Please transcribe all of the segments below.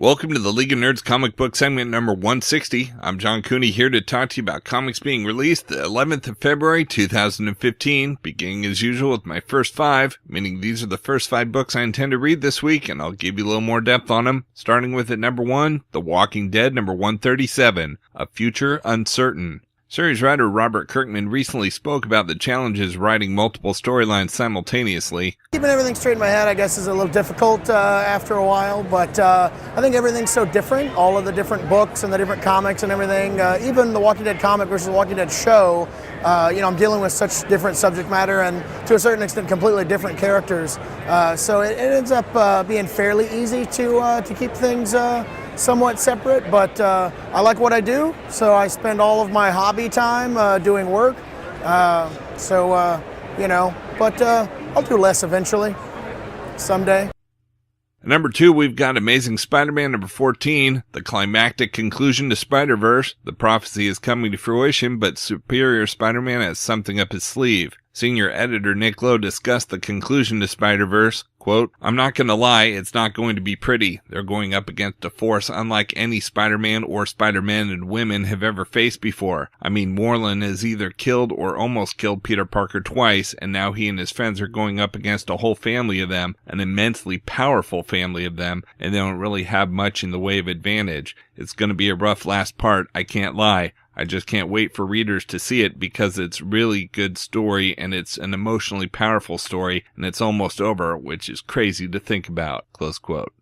Welcome to the League of Nerds comic book segment number 160. I'm John Cooney here to talk to you about comics being released the 11th of February 2015, beginning as usual with my first five, meaning these are the first 5 books I intend to read this week, and I'll give you a little more depth on them, starting with at number 1, The Walking Dead number 137, A Future Uncertain. Series writer Robert Kirkman recently spoke about the challenges writing multiple storylines simultaneously. Keeping everything straight in my head, I guess, is a little difficult after a while, but I think everything's so different. All of the different books and the different comics and everything, even the Walking Dead comic versus the Walking Dead show, I'm dealing with such different subject matter and to a certain extent completely different characters. So it ends up being fairly easy to keep things somewhat separate, but I like what I do, so I spend all of my hobby time doing work. But I'll do less eventually, someday. At number 2, we've got Amazing Spider-Man number 14, the climactic conclusion to Spider-Verse. The prophecy is coming to fruition, but Superior Spider-Man has something up his sleeve. Senior editor Nick Lowe discussed the conclusion to Spider-Verse. Quote, "I'm not going to lie, it's not going to be pretty. They're going up against a force unlike any Spider-Man or Spider-Man and women have ever faced before. I mean, Moreland has either killed or almost killed Peter Parker twice, and now he and his friends are going up against a whole family of them, an immensely powerful family of them, and they don't really have much in the way of advantage. It's going to be a rough last part, I can't lie. I just can't wait for readers to see it because it's really good story and it's an emotionally powerful story and it's almost over, which is crazy to think about." Close quote.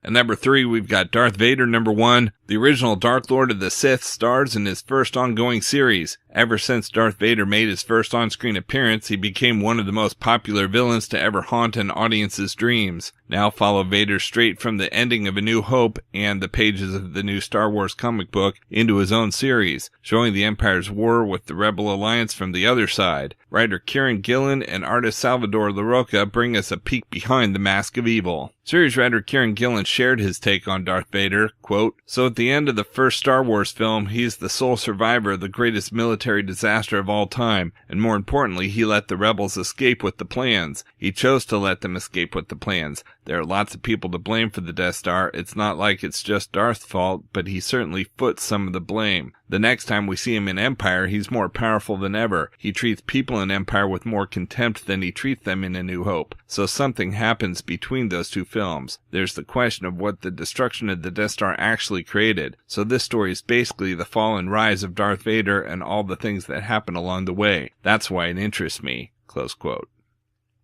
At number 3, we've got Darth Vader number 1. The original Dark Lord of the Sith stars in his first ongoing series. Ever since Darth Vader made his first on-screen appearance, he became one of the most popular villains to ever haunt an audience's dreams. Now follow Vader straight from the ending of A New Hope and the pages of the new Star Wars comic book into his own series, showing the Empire's war with the Rebel Alliance from the other side. Writer Kieran Gillen and artist Salvador Larroca bring us a peek behind the mask of evil. Series writer Kieran Gillen shared his take on Darth Vader. Quote, "So at the end of the first Star Wars film, he's the sole survivor of the greatest military disaster of all time, and more importantly, he let the rebels escape with the plans. He chose to let them escape with the plans. There are lots of people to blame for the Death Star. It's not like it's just Darth's fault, but he certainly foots some of the blame. The next time we see him in Empire, he's more powerful than ever. He treats people in Empire with more contempt than he treats them in A New Hope. So something happens between those two films. There's the question of what the destruction of the Death Star actually created. So this story is basically the fall and rise of Darth Vader and all the things that happen along the way. That's why it interests me." Close quote.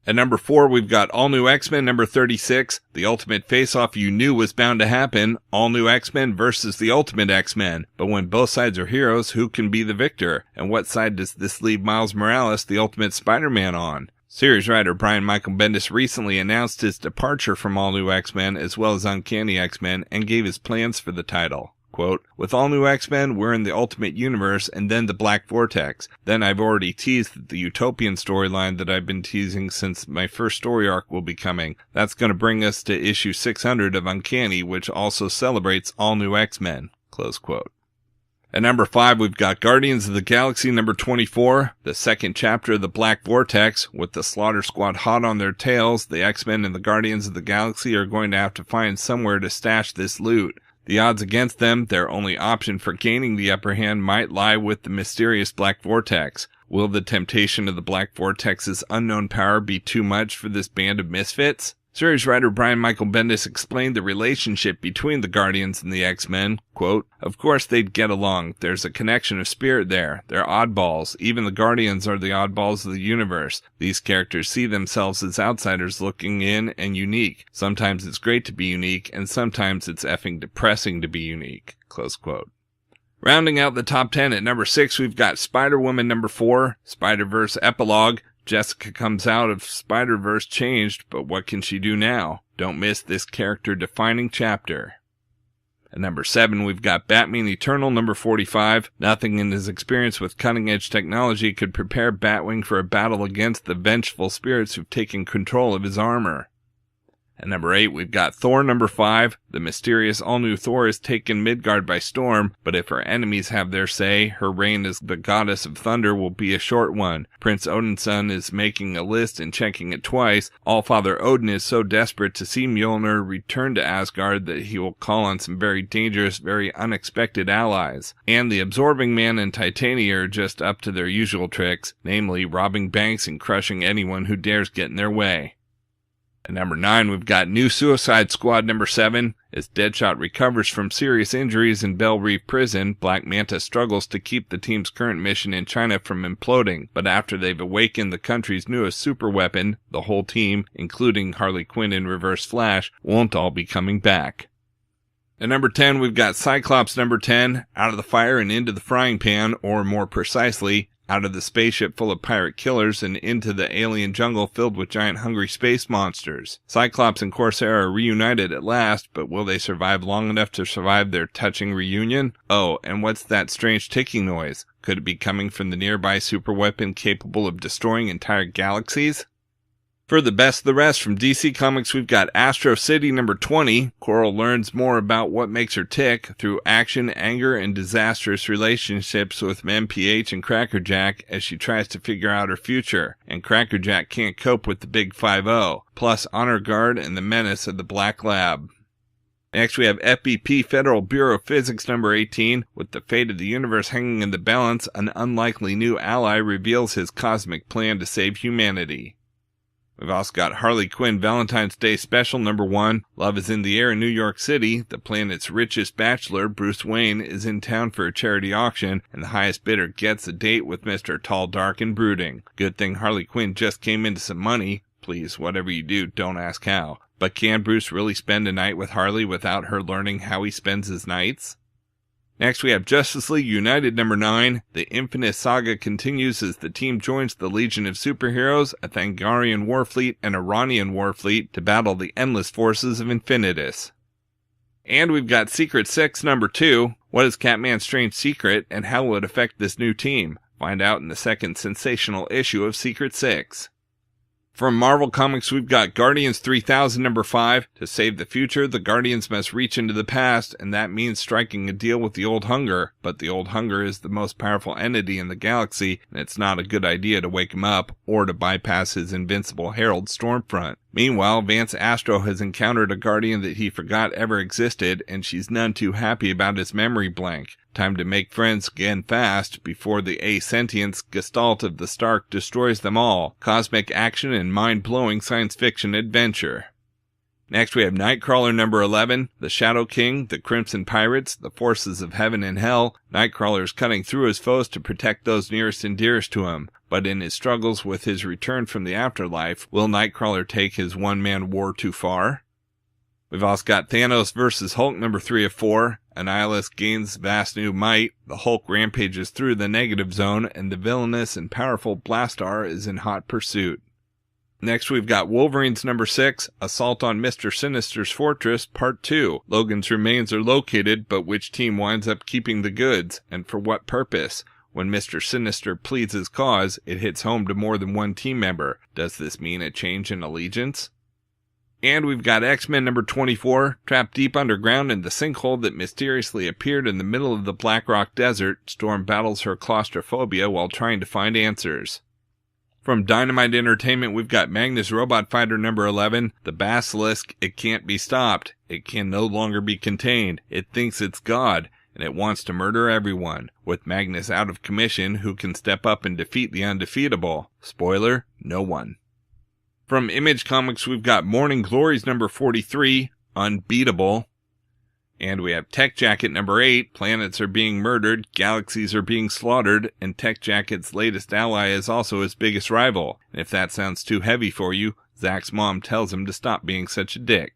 At number 4, we've got All New X-Men number 36, the ultimate face-off you knew was bound to happen. All New X-Men versus the Ultimate X-Men. But when both sides are heroes, who can be the victor? And what side does this leave Miles Morales, the Ultimate Spider-Man, on? Series writer Brian Michael Bendis recently announced his departure from All New X-Men as well as Uncanny X-Men and gave his plans for the title. Quote, "With All New X-Men, we're in the Ultimate Universe and then the Black Vortex. Then I've already teased the Utopian storyline that I've been teasing since my first story arc will be coming. That's going to bring us to issue 600 of Uncanny, which also celebrates All New X-Men." Close quote. At number 5, we've got Guardians of the Galaxy number 24, the second chapter of the Black Vortex. With the Slaughter Squad hot on their tails, the X-Men and the Guardians of the Galaxy are going to have to find somewhere to stash this loot. The odds against them, their only option for gaining the upper hand, might lie with the mysterious Black Vortex. Will the temptation of the Black Vortex's unknown power be too much for this band of misfits? Series writer Brian Michael Bendis explained the relationship between the Guardians and the X-Men. Quote, "Of course they'd get along. There's a connection of spirit there. They're oddballs. Even the Guardians are the oddballs of the universe. These characters see themselves as outsiders looking in and unique. Sometimes it's great to be unique, and sometimes it's effing depressing to be unique." Close quote. Rounding out the top 10 at number 6, we've got Spider-Woman number 4, Spider-Verse Epilogue. Jessica comes out of Spider-Verse changed, but what can she do now? Don't miss this character-defining chapter. At number 7, we've got Batman Eternal number 45. Nothing in his experience with cutting-edge technology could prepare Batwing for a battle against the vengeful spirits who've taken control of his armor. At number 8, we've got Thor number 5. The mysterious all-new Thor has taken Midgard by storm, but if her enemies have their say, her reign as the goddess of thunder will be a short one. Prince Odin's son is making a list and checking it twice. All-Father Odin is so desperate to see Mjolnir return to Asgard that he will call on some very dangerous, very unexpected allies. And the Absorbing Man and Titania are just up to their usual tricks, namely robbing banks and crushing anyone who dares get in their way. At number 9, we've got New Suicide Squad number 7. As Deadshot recovers from serious injuries in Belle Reve Prison, Black Manta struggles to keep the team's current mission in China from imploding. But after they've awakened the country's newest superweapon, the whole team, including Harley Quinn and Reverse Flash, won't all be coming back. At number 10, we've got Cyclops number 10, out of the fire and into the frying pan, or more precisely, out of the spaceship full of pirate killers and into the alien jungle filled with giant hungry space monsters. Cyclops and Corsair are reunited at last, but will they survive long enough to survive their touching reunion? Oh, and what's that strange ticking noise? Could it be coming from the nearby superweapon capable of destroying entire galaxies? For the best of the rest from DC Comics, we've got Astro City number 20. Coral learns more about what makes her tick through action, anger, and disastrous relationships with MPH and Crackerjack as she tries to figure out her future. And Crackerjack can't cope with the Big 5-0, plus Honor Guard and the menace of the Black Lab. Next, we have FBP Federal Bureau of Physics number 18. With the fate of the universe hanging in the balance, an unlikely new ally reveals his cosmic plan to save humanity. We've also got Harley Quinn Valentine's Day Special number 1. Love is in the air in New York City. The planet's richest bachelor, Bruce Wayne, is in town for a charity auction, and the highest bidder gets a date with Mr. Tall, Dark, and Brooding. Good thing Harley Quinn just came into some money. Please, whatever you do, don't ask how. But can Bruce really spend a night with Harley without her learning how he spends his nights? Next, we have Justice League United number 9. The Infinite Saga continues as the team joins the Legion of Superheroes, a Thangarian warfleet, and Iranian warfleet to battle the endless forces of Infinitus. And we've got Secret 6 number 2. What is Catman's strange secret, and how will it affect this new team? Find out in the second sensational issue of Secret 6. From Marvel Comics, we've got Guardians 3000 number 5. To save the future, the Guardians must reach into the past, and that means striking a deal with the Old Hunger. But the Old Hunger is the most powerful entity in the galaxy, and it's not a good idea to wake him up, or to bypass his invincible herald Stormfront. Meanwhile, Vance Astro has encountered a Guardian that he forgot ever existed, and she's none too happy about his memory blank. Time to make friends again fast, before the asentience gestalt of the Stark destroys them all. Cosmic action and mind-blowing science fiction adventure. Next we have Nightcrawler number 11, the Shadow King, the Crimson Pirates, the forces of heaven and hell. Nightcrawler is cutting through his foes to protect those nearest and dearest to him. But in his struggles with his return from the afterlife, will Nightcrawler take his one-man war too far? We've also got Thanos Vs Hulk number 3 of 4. Annihilus gains vast new might, the Hulk rampages through the negative zone, and the villainous and powerful Blastar is in hot pursuit. Next we've got Wolverines number 6, Assault on Mr. Sinister's Fortress, Part 2. Logan's remains are located, but which team winds up keeping the goods, and for what purpose? When Mr. Sinister pleads his cause, it hits home to more than one team member. Does this mean a change in allegiance? And we've got X-Men number 24, trapped deep underground in the sinkhole that mysteriously appeared in the middle of the Black Rock Desert. Storm battles her claustrophobia while trying to find answers. From Dynamite Entertainment, we've got Magnus Robot Fighter number 11, the Basilisk. It can't be stopped. It can no longer be contained. It thinks it's God, and it wants to murder everyone. With Magnus out of commission, who can step up and defeat the undefeatable? Spoiler, no one. From Image Comics, we've got Morning Glories number 43, Unbeatable. And we have Tech Jacket number 8, planets are being murdered, galaxies are being slaughtered, and Tech Jacket's latest ally is also his biggest rival. And if that sounds too heavy for you, Zach's mom tells him to stop being such a dick.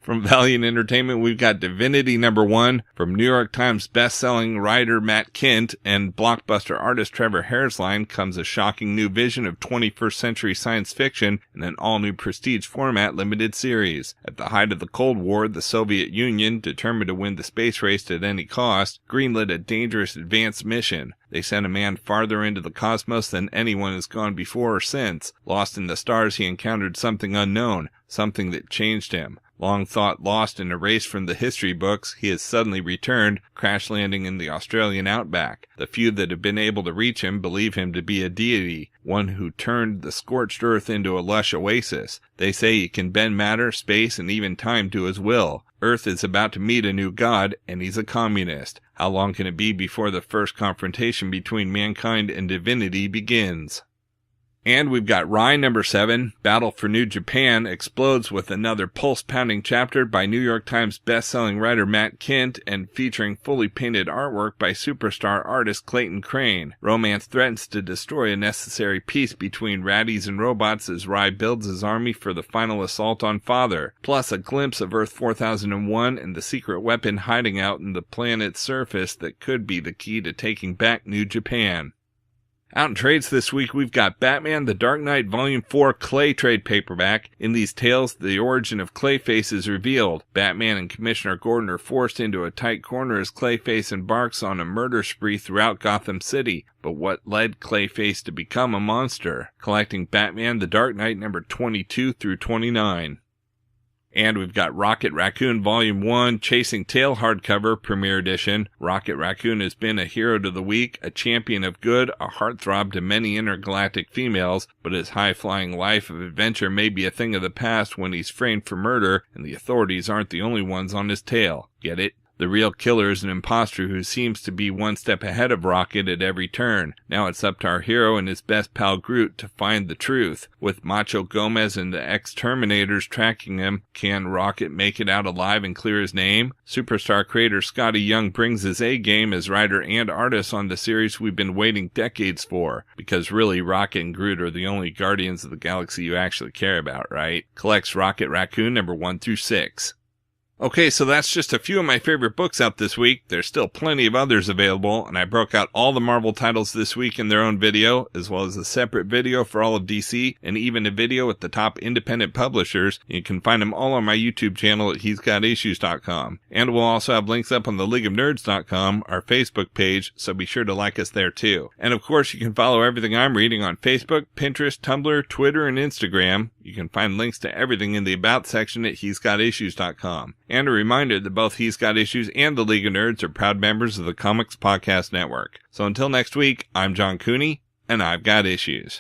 From Valiant Entertainment, we've got Divinity number 1. From New York Times best-selling writer Matt Kent and blockbuster artist Trevor Haresline comes a shocking new vision of 21st century science fiction in an all-new prestige format limited series. At the height of the Cold War, the Soviet Union, determined to win the space race at any cost, greenlit a dangerous advanced mission. They sent a man farther into the cosmos than anyone has gone before or since. Lost in the stars, he encountered something unknown, something that changed him. Long thought lost in a race from the history books, he has suddenly returned, crash landing in the Australian outback. The few that have been able to reach him believe him to be a deity, one who turned the scorched earth into a lush oasis. They say he can bend matter, space, and even time to his will. Earth is about to meet a new god, and he's a communist. How long can it be before the first confrontation between mankind and divinity begins? And we've got Rye number 7, Battle for New Japan, explodes with another pulse-pounding chapter by New York Times best-selling writer Matt Kent and featuring fully painted artwork by superstar artist Clayton Crane. Romance threatens to destroy a necessary peace between raddies and robots as Rye builds his army for the final assault on Father, plus a glimpse of Earth 4001 and the secret weapon hiding out in the planet's surface that could be the key to taking back New Japan. Out in trades this week, we've got Batman The Dark Knight Volume 4 Clay trade paperback. In these tales, the origin of Clayface is revealed. Batman and Commissioner Gordon are forced into a tight corner as Clayface embarks on a murder spree throughout Gotham City. But what led Clayface to become a monster? Collecting Batman The Dark Knight number 22 through 29. And we've got Rocket Raccoon Volume 1, Chasing Tail hardcover, Premier Edition. Rocket Raccoon has been a hero to the weak, a champion of good, a heartthrob to many intergalactic females, but his high-flying life of adventure may be a thing of the past when he's framed for murder, and the authorities aren't the only ones on his tail. Get it? The real killer is an imposter who seems to be one step ahead of Rocket at every turn. Now it's up to our hero and his best pal Groot to find the truth. With Macho Gomez and the ex-Terminators tracking him, can Rocket make it out alive and clear his name? Superstar creator Scotty Young brings his A-game as writer and artist on the series we've been waiting decades for. Because really, Rocket and Groot are the only Guardians of the Galaxy you actually care about, right? Collects Rocket Raccoon number 1 through 6. Okay, so that's just a few of my favorite books out this week. There's still plenty of others available, and I broke out all the Marvel titles this week in their own video, as well as a separate video for all of DC, and even a video with the top independent publishers. You can find them all on my YouTube channel at he'sgotissues.com. And we'll also have links up on the leagueofnerds.com, our Facebook page, so be sure to like us there too. And of course, you can follow everything I'm reading on Facebook, Pinterest, Tumblr, Twitter, and Instagram. You can find links to everything in the About section at he'sgotissues.com. And a reminder that both He's Got Issues and the League of Nerds are proud members of the Comics Podcast Network. So until next week, I'm John Cooney, and I've got issues.